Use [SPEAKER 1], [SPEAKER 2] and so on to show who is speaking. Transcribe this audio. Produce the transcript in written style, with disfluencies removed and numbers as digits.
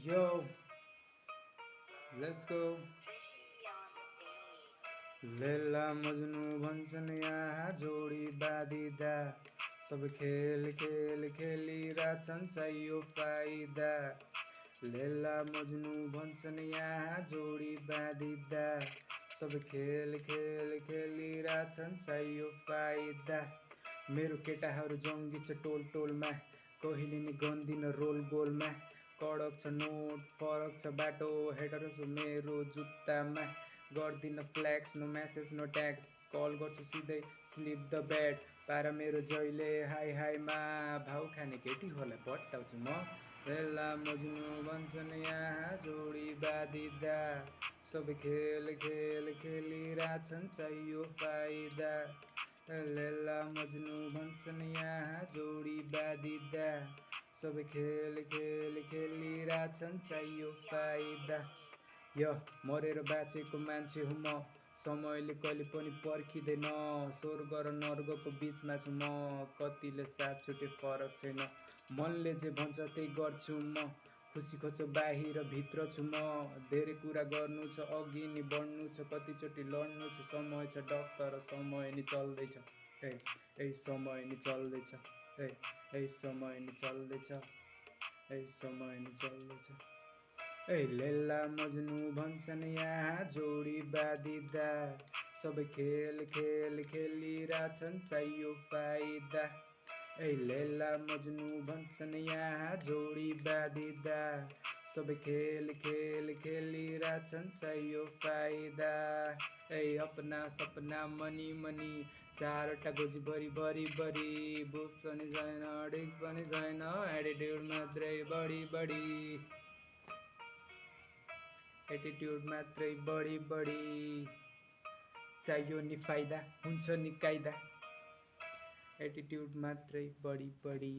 [SPEAKER 1] Yo, let's go. Laila Majnu भन्छन् यहाँ जोडी बाँधिँदा सब खेल खेल खेलिरहेछन् चाहियो फाइदा लैला मजनू भन्छन् यहाँ जोडी बाँधिँदा सब खेल खेल खेलिरहेछन् चाहियो फाइदा मेरो केटाहरू जङ्गी छ टोल टोलमा कहिले नि गन्दिन रोल गोलमा कडक छ नोट फरक छ बाटो हेडर छु मेरो जुत्तामा गर्दिन flex no message no tax call गर्छु सिधै स्लिप द बेड पारा मेरो जहिले हाई हाईमा भाउ खाने केटीहरूलाई पट्टाउँछु म लैला मजनू भन्छन् यहाँ जोडी बाँधिँदा सब खेल खेल खेलिरहेछन् चाहियो फाइदा लैला मजनू भन्छन् यहाँ जोडी बाँधिँदा सब खेल खेल खेलिरहेछन् चाहियो फाइदा मरेर बाँचेको मान्छे हुँ म समयले कहिले पनि पर्खिँदैन स्वर्ग र नर्गको बिचमा छु म कतिले साथ छुटे फरक छैन मनले जे भन्छ त्यही गर्छु म खुसी खोज्छु बाहिर भित्र छु म धेरै कुरा गर्नु छ अघि नि बढ्नु छ कतिचोटि लड्नु छ समय छ डफ तर समय नि चल्दैछ ए समय नि चल्दैछ ए समय नि चल्दैछ ए समय नि चल्दैछ लैला मजनू भन्छन् यहाँ जोडी बाँधिँदा सब खेल खेल खेलिरहेछन् चाहियो फाइदा लैला मजनू भन्छन् यहाँ जोडी बाँधिँदा सब खेल खेल खेलिरहेछन् चाहियो फाइदा अपना सपना मनी मनी चारवटा गोजी बरी बरी बरी बुक पनि छैन डिक पनि छैन एटिट्युड मात्रै बढी बढी एटिट्युड मात्रै बढी बढी चाहियो नि फाइदा हुन्छ नि कायदा एटिट्युड मात्रै बढी बढी